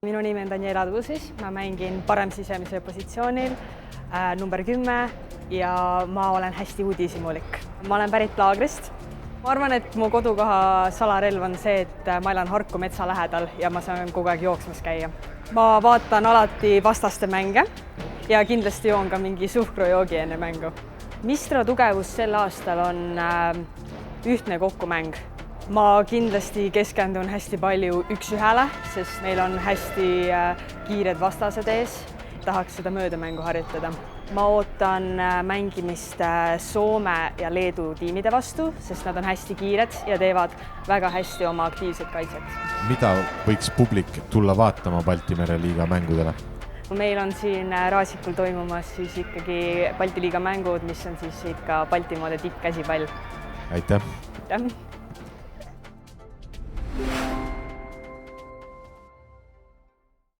Minu nimi on Daniela Tuusis, ma mängin parem sisemise positsioonil number 10 ja ma olen hästi uudishimulik. Ma olen pärit Laagrist. Ma arvan, et mu kodukoha salarelv on see, et ma elan Harku metsa lähedal ja ma saan kogu aeg jooksmas käia. Ma vaatan alati vastaste mänge ja kindlasti joon ka mingi suhkrujoogi enne mängu. Mistro tugevus sel aastal on ühtne kokkumäng. Ma kindlasti keskendun hästi palju üks-ühele, sest meil on hästi kiired vastased ees. Tahaks seda möödamängu harjutada. Ma ootan mängimist Soome ja Leedu tiimide vastu, sest nad on hästi kiired ja teevad väga hästi oma aktiivset kaitset. Mida võiks publik tulla vaatama Balti mereliiga mängudele? Meil on siin Raasikul toimumas siis ikkagi Balti liiga mängud, mis on siis ikka Baltimaade tippkäsipall. Aitäh! Aitäh!